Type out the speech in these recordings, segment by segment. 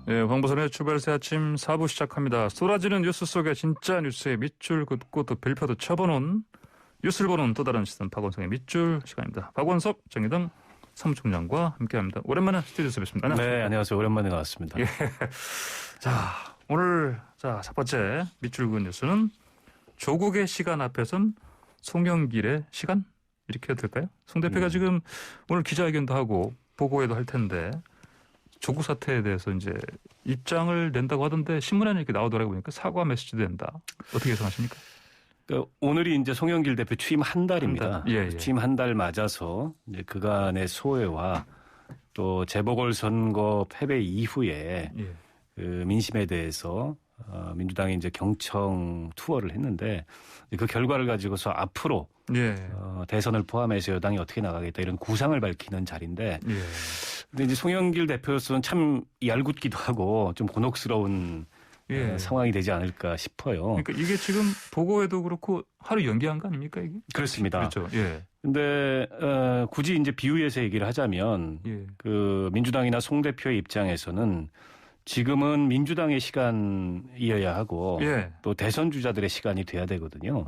네, 황보선의 출발새 아침 4부 시작합니다. 쏟아지는 뉴스 속에 진짜 뉴스의 밑줄 긋고 또 별표도 쳐보는 뉴스를 보는 또 다른 시선 박원석의 밑줄 시간입니다. 박원석, 정의당 사무총장과 함께합니다. 오랜만에 스튜디오에서 뵙습니다. 안녕하세요. 네, 안녕하세요. 오랜만에 나왔습니다. 예. 자, 오늘 첫 번째 밑줄 그은 뉴스는 조국의 시간 앞에선 송영길의 시간? 이렇게 해도 될까요? 송 대표가 지금 오늘 기자회견도 하고 보고회도 할 텐데 조국 사태에 대해서 이제 입장을 낸다고 하던데 신문에는 이렇게 나오더라고요. 보니까 사과 메시지도 된다. 어떻게 예상하십니까? 오늘이 이제 송영길 대표 취임 한 달입니다. 예. 취임 한 달 맞아서 이제 그간의 소회와 또 재보궐선거 패배 이후에 그 민심에 대해서 민주당이 이제 경청 투어를 했는데 그 결과를 가지고서 앞으로 대선을 포함해서 여당이 어떻게 나가겠다 이런 구상을 밝히는 자리인데 근데 이제 송영길 대표로서는 참 얄궂기도 하고 좀 곤혹스러운 상황이 되지 않을까 싶어요. 그러니까 이게 지금 보고에도 그렇고 하루 연기한 거 아닙니까 이게? 그렇습니다. 그렇죠. 예. 근데 굳이 이제 비유해서 얘기를 하자면 그 민주당이나 송 대표의 입장에서는 지금은 민주당의 시간이어야 하고 또 대선 주자들의 시간이 돼야 되거든요.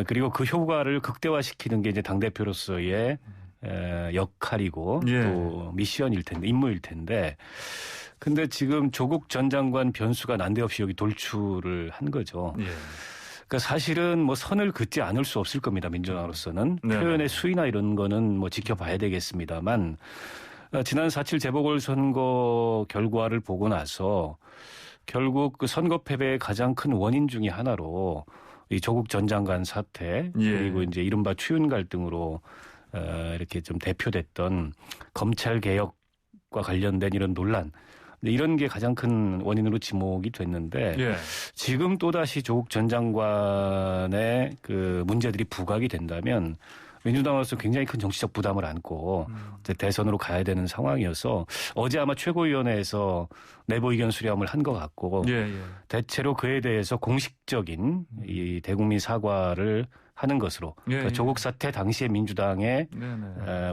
그리고 그 효과를 극대화시키는 게 이제 당 대표로서의 역할이고 또 미션일 텐데 임무일 텐데. 근데 지금 조국 전 장관 변수가 난데없이 여기 돌출을 한 거죠. 그러니까 사실은 뭐 선을 긋지 않을 수 없을 겁니다. 민주당으로서는. 표현의 수위나 이런 거는 뭐 지켜봐야 되겠습니다만 지난 4.7 재보궐선거 결과를 보고 나서 결국 그 선거 패배의 가장 큰 원인 중에 하나로 이 조국 전 장관 사태 그리고 이제 이른바 추윤 갈등으로 이렇게 좀 대표됐던 검찰 개혁과 관련된 이런 논란 이런 게 가장 큰 원인으로 지목이 됐는데 지금 또다시 조국 전 장관의 그 문제들이 부각이 된다면 민주당으로서 굉장히 큰 정치적 부담을 안고 이제 대선으로 가야 되는 상황이어서 어제 아마 최고위원회에서 내부 의견 수렴을 한 것 같고 대체로 그에 대해서 공식적인 이 대국민 사과를 하는 것으로 그러니까 조국 사태 당시에 민주당의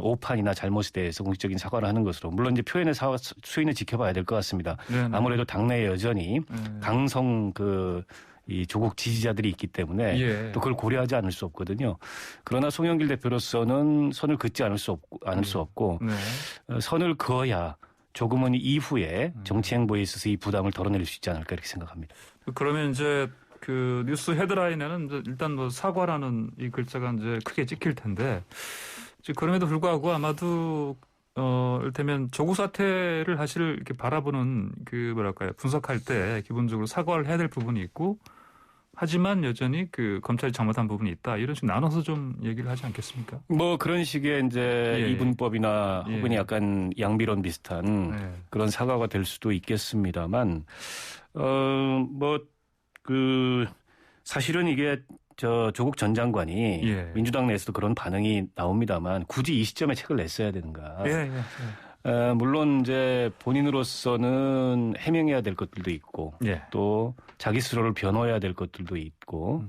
오판이나 잘못에 대해서 공식적인 사과를 하는 것으로 물론 이제 표현의 수위는 지켜봐야 될 것 같습니다. 아무래도 당내에 여전히 강성 이 조국 지지자들이 있기 때문에 또 그걸 고려하지 않을 수 없거든요. 그러나 송영길 대표로서는 선을 긋지 않을 수 없고 선을 그어야 조금은 이후에 정치 행보에 있어서 이 부담을 덜어낼 수 있지 않을까 이렇게 생각합니다. 그러면 이제 그 뉴스 헤드라인에는 일단 뭐 사과라는 이 글자가 이제 크게 찍힐 텐데 그럼에도 불구하고 아마도 이를테면 조국 사태를 사실 이렇게 바라보는 그 뭐랄까요 분석할 때 기본적으로 사과를 해야 될 부분이 있고 하지만 여전히 그 검찰이 잘못한 부분이 있다. 이런 식으로 나눠서 좀 얘기를 하지 않겠습니까? 뭐 그런 식의 이제 이분법이나 혹은 약간 양비론 비슷한 그런 사과가 될 수도 있겠습니다만 사실은 이게 조국 전 장관이 민주당 내에서도 그런 반응이 나옵니다만 굳이 이 시점에 책을 냈어야 되는가. 물론 이제 본인으로서는 해명해야 될 것들도 있고 또 자기 스스로를 변호해야 될 것들도 있고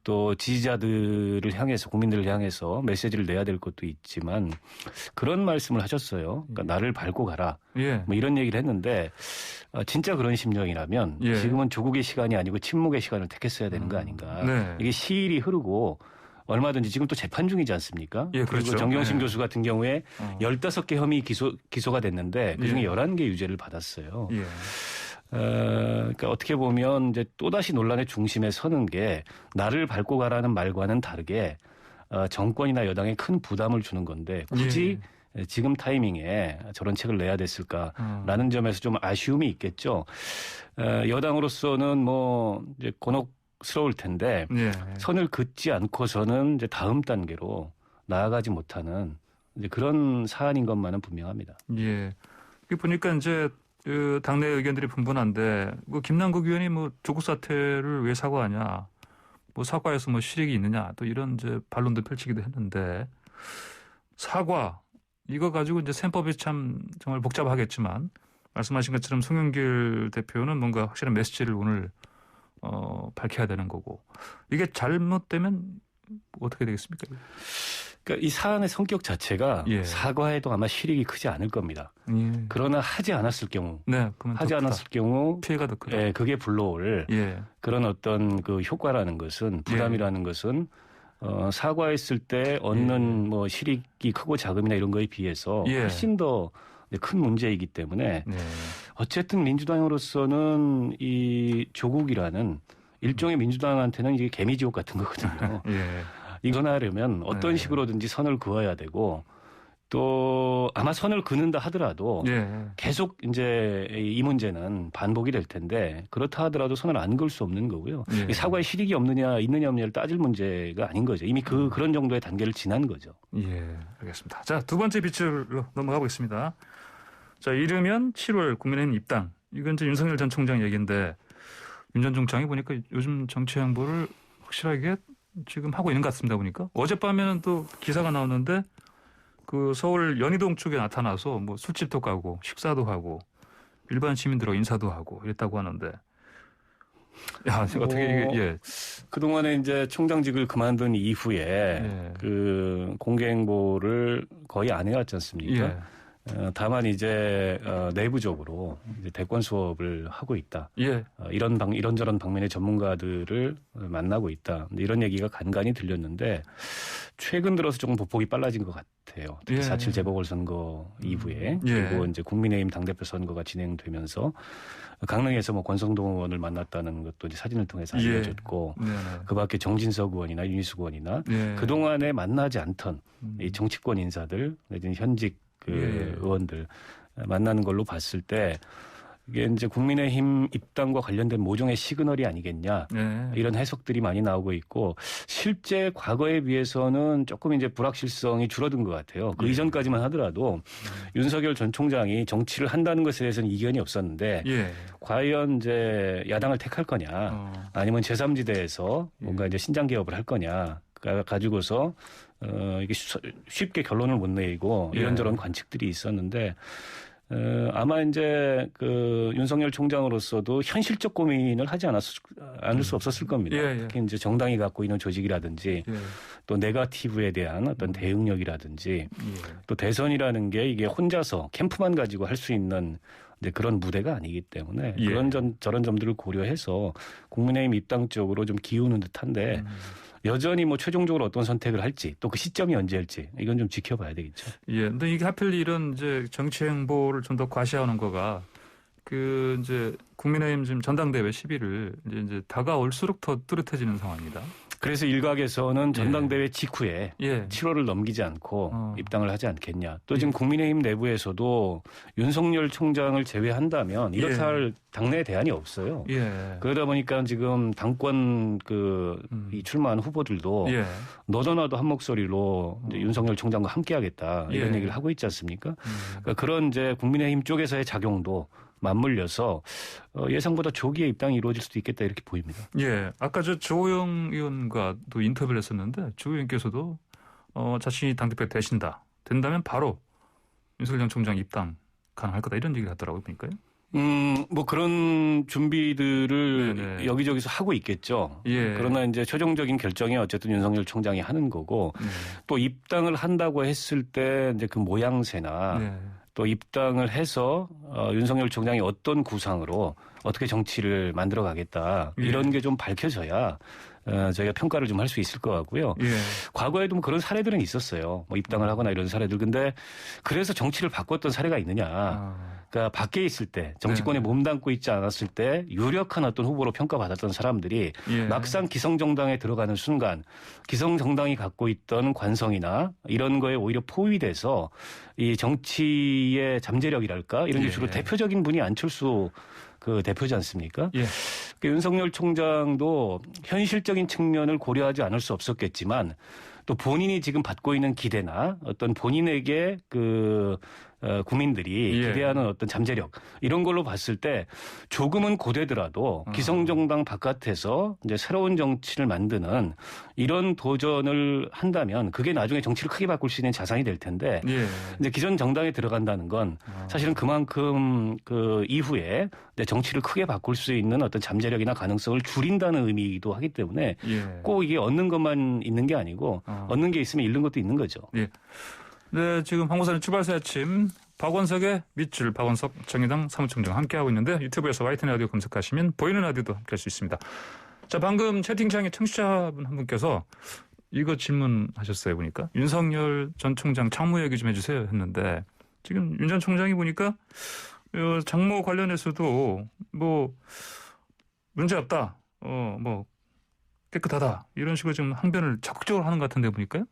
또 지지자들을 향해서 국민들을 향해서 메시지를 내야 될 것도 있지만 그런 말씀을 하셨어요. 그러니까 나를 밟고 가라. 뭐 이런 얘기를 했는데 진짜 그런 심정이라면 지금은 조국의 시간이 아니고 침묵의 시간을 택했어야 되는 거 아닌가. 이게 시일이 흐르고 얼마든지 지금 또 재판 중이지 않습니까? 그렇죠. 그리고 정경심 교수 같은 경우에 15개 혐의 기소가 됐는데 그중에 11개 유죄를 받았어요. 그러니까 어떻게 보면 이제 또다시 논란의 중심에 서는 게 나를 밟고 가라는 말과는 다르게 정권이나 여당에 큰 부담을 주는 건데 굳이 지금 타이밍에 저런 책을 내야 됐을까라는 점에서 좀 아쉬움이 있겠죠. 여당으로서는 뭐 이제 곤혹스러울 텐데 선을 긋지 않고서는 이제 다음 단계로 나아가지 못하는 이제 그런 사안인 것만은 분명합니다. 보니까 이제 그 당내 의견들이 분분한데 뭐 김남국 의원이 뭐 조국 사태를 왜 사과하냐, 뭐 사과에서 뭐 실익이 있느냐, 또 이런 이제 반론도 펼치기도 했는데 사과 이거 가지고 이제 셈법이 참 정말 복잡하겠지만 말씀하신 것처럼 송영길 대표는 뭔가 확실한 메시지를 오늘 밝혀야 되는 거고 이게 잘못되면 어떻게 되겠습니까? 그러니까 이 사안의 성격 자체가 예. 사과에도 아마 실익이 크지 않을 겁니다. 예. 그러나 하지 않았을 경우, 네, 하지 않았을 경우 피해가 더 크다. 예, 그게 불러올 예. 그런 어떤 그 효과라는 것은 부담이라는 것은 사과했을 때 얻는 뭐 실익이 크고 작음이나 이런 거에 비해서 훨씬 더 큰 문제이기 때문에 어쨌든 민주당으로서는 이 조국이라는 일종의 민주당한테는 이게 개미지옥 같은 거거든요. 이건 하려면 어떤 식으로든지 선을 그어야 되고 또 아마 선을 그는다 하더라도 계속 이제 이 문제는 반복이 될 텐데 그렇다 하더라도 선을 안 그을 수 없는 거고요. 사과에 실익이 있느냐 없느냐를 따질 문제가 아닌 거죠. 이미 그런 정도의 단계를 지난 거죠. 예, 알겠습니다. 자, 두 번째 빗줄로 넘어가 보겠습니다. 자, 이르면 7월 국민의힘 입당. 이건 이제 윤석열 전 총장 얘기인데 윤 전 총장이 보니까 요즘 정치 행보를 확실하게 지금 하고 있는 것 같습니다. 보니까 어젯밤에는 또 기사가 나왔는데 그 서울 연희동 쪽에 나타나서 뭐 술집도 가고 식사도 하고 일반 시민들하고 인사도 하고 이랬다고 하는데 야, 어떻게 이게 그동안에 이제 총장직을 그만둔 이후에 그 공개 행보를 거의 안 해왔지 않습니까? 다만 이제 내부적으로 이제 대권 수업을 하고 있다. 이런저런 방면의 전문가들을 만나고 있다. 이런 얘기가 간간히 들렸는데 최근 들어서 조금 보폭이 빨라진 것 같아요. 특히 4.7 재보궐선거 이후에 그리고 이제 국민의힘 당대표 선거가 진행되면서 강릉에서 뭐 권성동 의원을 만났다는 것도 이제 사진을 통해서 알려졌고 그밖에 정진석 의원이나 윤희숙 의원이나 그동안에 만나지 않던 이 정치권 인사들 내지는 현직 의원들 만나는 걸로 봤을 때 이게 이제 국민의힘 입당과 관련된 모종의 시그널이 아니겠냐 이런 해석들이 많이 나오고 있고 실제 과거에 비해서는 조금 이제 불확실성이 줄어든 것 같아요. 그 이전까지만 하더라도 윤석열 전 총장이 정치를 한다는 것에 대해서는 이견이 없었는데 과연 이제 야당을 택할 거냐 아니면 제3지대에서 뭔가 이제 신장 개업을 할 거냐 가지고서 이게 쉽게 결론을 못 내리고 이런저런 관측들이 있었는데 아마 이제 그 윤석열 총장으로서도 현실적 고민을 하지 않을 수 없었을 겁니다. 특히 이제 정당이 갖고 있는 조직이라든지 또 네거티브에 대한 어떤 대응력이라든지 또 대선이라는 게 이게 혼자서 캠프만 가지고 할 수 있는 이제 그런 무대가 아니기 때문에 저런 점들을 고려해서 국민의힘 입당 쪽으로 좀 기우는 듯한데 여전히 뭐 최종적으로 어떤 선택을 할지 또 그 시점이 언제일지 이건 좀 지켜봐야 되겠죠. 근데 이게 하필 이런 이제 정치 행보를 좀 더 과시하는 거가 그 이제 국민의힘 지금 전당대회 10일을 이제 다가올수록 더 뚜렷해지는 상황입니다. 그래서 일각에서는 전당대회 직후에 7월을 넘기지 않고 입당을 하지 않겠냐. 또 지금 국민의힘 내부에서도 윤석열 총장을 제외한다면 이렇다 할 당내 대안이 없어요. 그러다 보니까 지금 당권 이 출마한 후보들도 너도 나도 한 목소리로 이제 윤석열 총장과 함께하겠다 이런 얘기를 하고 있지 않습니까? 그러니까 그런 이제 국민의힘 쪽에서의 작용도 맞물려서 예상보다 조기에 입당이 이루어질 수도 있겠다 이렇게 보입니다. 아까 조호영 의원과도 인터뷰를 했었는데 조 의원께서도 자신이 당대표 되신다. 된다면 바로 윤석열 전 총장 입당 가능할 거다 이런 얘기를 하더라고요. 보니까요. 뭐 그런 준비들을 여기저기서 하고 있겠죠. 그러나 이제 최종적인 결정이 어쨌든 윤석열 총장이 하는 거고 또 입당을 한다고 했을 때 이제 그 모양새나 또 입당을 해서 윤석열 총장이 어떤 구상으로 어떻게 정치를 만들어 가겠다 이런 게 좀 밝혀져야 저희가 평가를 좀 할 수 있을 것 같고요. 과거에도 뭐 그런 사례들은 있었어요. 뭐 입당을 하거나 이런 사례들. 근데 그래서 정치를 바꿨던 사례가 있느냐. 그러니까 밖에 있을 때 정치권에 몸담고 있지 않았을 때 유력한 어떤 후보로 평가받았던 사람들이 막상 기성정당에 들어가는 순간 기성정당이 갖고 있던 관성이나 이런 거에 오히려 포위돼서 이 정치의 잠재력이랄까 이런 게 주로 대표적인 분이 안철수 그 대표지 않습니까? 윤석열 총장도 현실적인 측면을 고려하지 않을 수 없었겠지만 또 본인이 지금 받고 있는 기대나 어떤 본인에게 그 국민들이 기대하는 어떤 잠재력 이런 걸로 봤을 때 조금은 고되더라도 기성정당 바깥에서 이제 새로운 정치를 만드는 이런 도전을 한다면 그게 나중에 정치를 크게 바꿀 수 있는 자산이 될 텐데 이제 기존 정당에 들어간다는 건 사실은 그만큼 그 이후에 이제 정치를 크게 바꿀 수 있는 어떤 잠재력이나 가능성을 줄인다는 의미이기도 하기 때문에 꼭 이게 얻는 것만 있는 게 아니고 얻는 게 있으면 잃는 것도 있는 거죠. 네, 지금 황보사는 출발새 아침 박원석의 밑줄 박원석 정의당 사무총장 함께하고 있는데 유튜브에서 YTN 라디오 검색하시면 보이는 라디오도 함께할 수 있습니다. 자, 방금 채팅창에 청취자분 한 분께서 이거 질문하셨어요. 보니까 윤석열 전 총장 장모 얘기 좀 해주세요 했는데 지금 윤 전 총장이 보니까 장모 관련해서도 뭐 문제 없다, 뭐 깨끗하다 이런 식으로 지금 항변을 적극적으로 하는 것 같은데 보니까요.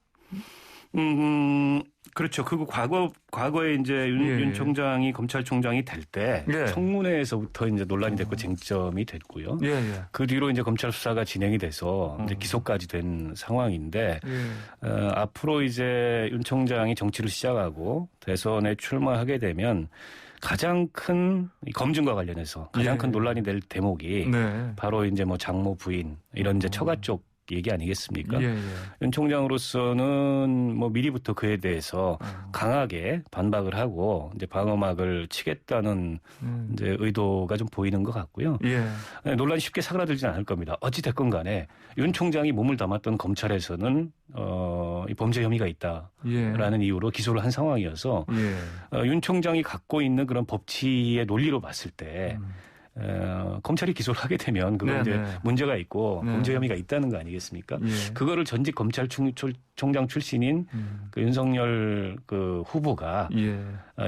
그렇죠. 그리고 과거에 이제 윤 총장이 검찰총장이 될 때 청문회에서부터 이제 논란이 됐고 쟁점이 됐고요. 그 뒤로 이제 검찰 수사가 진행이 돼서 이제 기소까지 된 상황인데 앞으로 이제 윤 총장이 정치를 시작하고 대선에 출마하게 되면 가장 큰 검증과 관련해서 가장 큰 논란이 될 대목이 바로 이제 뭐 장모 부인 이런 이제 처가 쪽 얘기 아니겠습니까? 윤 총장으로서는 뭐 미리부터 그에 대해서 강하게 반박을 하고 이제 방어막을 치겠다는 이제 의도가 좀 보이는 것 같고요. 논란이 쉽게 사그라들지는 않을 겁니다. 어찌 됐건 간에 윤 총장이 몸을 담았던 검찰에서는 이 범죄 혐의가 있다라는 이유로 기소를 한 상황이어서 윤 총장이 갖고 있는 그런 법치의 논리로 봤을 때 검찰이 기소를 하게 되면 그건 이제 문제가 있고 범죄 혐의가 있다는 거 아니겠습니까? 그거를 전직 검찰총장 출신인 그 윤석열 그 후보가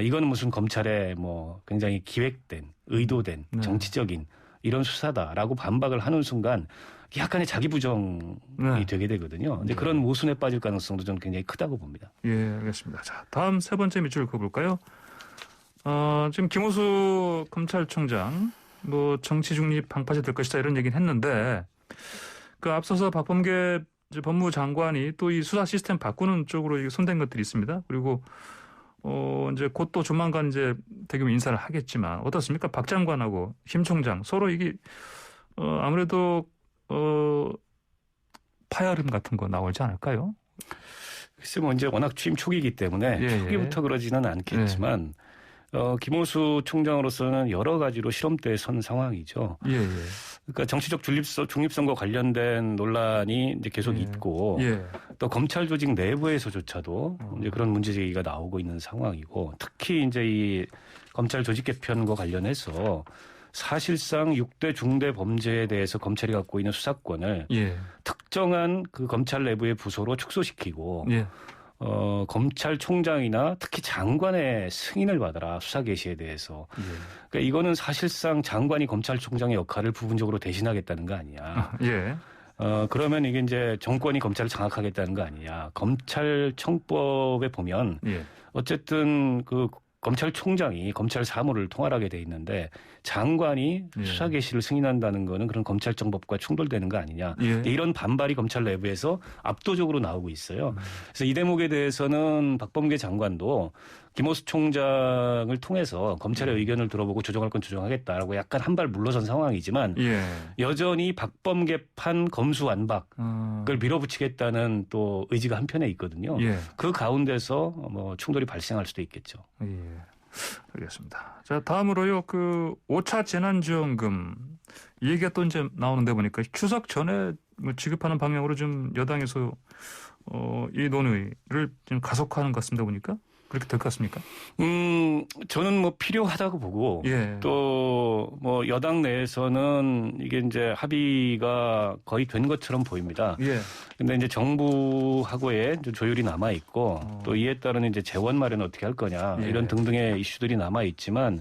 이거는 무슨 검찰의 뭐 굉장히 기획된 의도된 정치적인 이런 수사다라고 반박을 하는 순간 약간의 자기 부정이 되게 되거든요. 이제 그런 모순에 빠질 가능성도 저는 굉장히 크다고 봅니다. 알겠습니다. 자, 다음 세 번째 밑줄 그어볼까요? 지금 김호수 검찰총장 뭐 정치 중립 방파제 될 것이다 이런 얘기는 했는데 그 앞서서 박범계 법무장관이 또 이 수사 시스템 바꾸는 쪽으로 손댄 것들이 있습니다. 그리고 이제 곧 또 조만간 이제 대규모 인사를 하겠지만 어떻습니까? 박 장관하고 김 총장 서로 이게 아무래도 파열음 같은 거 나오지 않을까요? 글쎄 뭐 이제 워낙 취임 초기이기 때문에 초기부터 그러지는 않겠지만. 김호수 총장으로서는 여러 가지로 시험대에 선 상황이죠. 그러니까 정치적 중립성과 관련된 논란이 이제 계속 있고 또 검찰 조직 내부에서조차도 이제 그런 문제 제기가 나오고 있는 상황이고 특히 이제 이 검찰 조직 개편과 관련해서 사실상 6대 중대 범죄에 대해서 검찰이 갖고 있는 수사권을 특정한 그 검찰 내부의 부서로 축소시키고 검찰총장이나 특히 장관의 승인을 받아라 수사 개시에 대해서. 그러니까 이거는 사실상 장관이 검찰총장의 역할을 부분적으로 대신하겠다는 거 아니냐. 그러면 이게 이제 정권이 검찰을 장악하겠다는 거 아니냐. 검찰청법에 보면 어쨌든 그 검찰총장이 검찰 사무를 통할하게 돼 있는데 장관이 수사 개시를 승인한다는 거는 그런 검찰청법과 충돌되는 거 아니냐. 이런 반발이 검찰 내부에서 압도적으로 나오고 있어요. 그래서 이 대목에 대해서는 박범계 장관도 김호수 총장을 통해서 검찰의 의견을 들어보고 조정할 건 조정하겠다라고 약간 한 발 물러선 상황이지만 여전히 박범계판 검수완박을 밀어붙이겠다는 또 의지가 한편에 있거든요. 그 가운데서 뭐 충돌이 발생할 수도 있겠죠. 알겠습니다. 자, 다음으로요. 그 5차 재난지원금 이 얘기가 또 이제 나오는데 보니까 추석 전에 뭐 지급하는 방향으로 좀 여당에서 이 논의를 좀 가속화하는 것 같습니다. 보니까 그렇게 될 것 같습니까? 저는 뭐 필요하다고 보고 또 뭐 여당 내에서는 이게 이제 합의가 거의 된 것처럼 보입니다. 근데 이제 정부하고의 조율이 남아 있고 또 이에 따른 이제 재원 마련 어떻게 할 거냐 이런 등등의 이슈들이 남아 있지만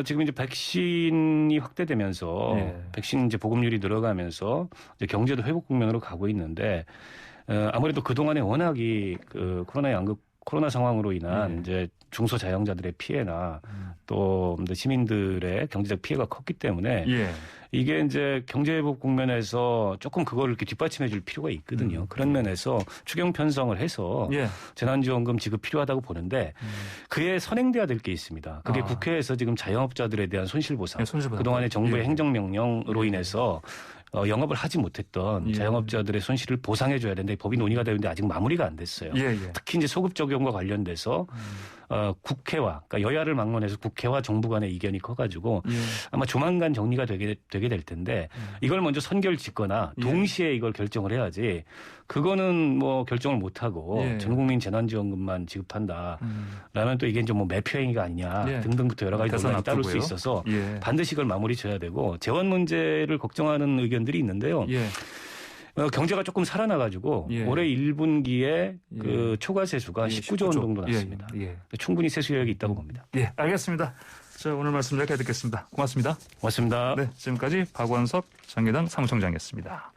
지금 이제 백신이 확대되면서 백신 이제 보급률이 늘어가면서 이제 경제도 회복 국면으로 가고 있는데 아무래도 그 동안에 워낙 그 코로나 양극 코로나 상황으로 인한 이제 중소자영자들의 피해나 또 시민들의 경제적 피해가 컸기 때문에 이게 이제 경제회복 국면에서 조금 그거를 이렇게 뒷받침해 줄 필요가 있거든요. 그런 면에서 추경 편성을 해서 재난지원금 지급 필요하다고 보는데 그에 선행돼야 될 게 있습니다. 그게 국회에서 지금 자영업자들에 대한 손실보상. 그동안의 정부의 행정명령으로 인해서 영업을 하지 못했던 자영업자들의 손실을 보상해 줘야 되는데 법이 논의가 되는데 아직 마무리가 안 됐어요. 특히 이제 소급 적용과 관련돼서 국회와 그러니까 여야를 막론해서 국회와 정부 간의 이견이 커가지고 아마 조만간 정리가 되게 될 텐데 이걸 먼저 선결 짓거나 동시에 이걸 결정을 해야지 그거는 뭐 결정을 못 하고 전국민 재난지원금만 지급한다라면 또 이게 좀 뭐 매표행위가 아니냐 등등부터 여러 가지 논란이 따를 수 있어서 반드시 이걸 마무리 져야 되고 재원 문제를 걱정하는 의견들이 있는데요. 경제가 조금 살아나가지고 올해 1분기에 그 초과 세수가 19조 원 정도 났습니다. 충분히 세수 여력이 있다고 봅니다. 알겠습니다. 자, 오늘 말씀 여기까지 듣겠습니다. 고맙습니다. 고맙습니다. 네, 지금까지 박원석 정의당 사무총장이었습니다.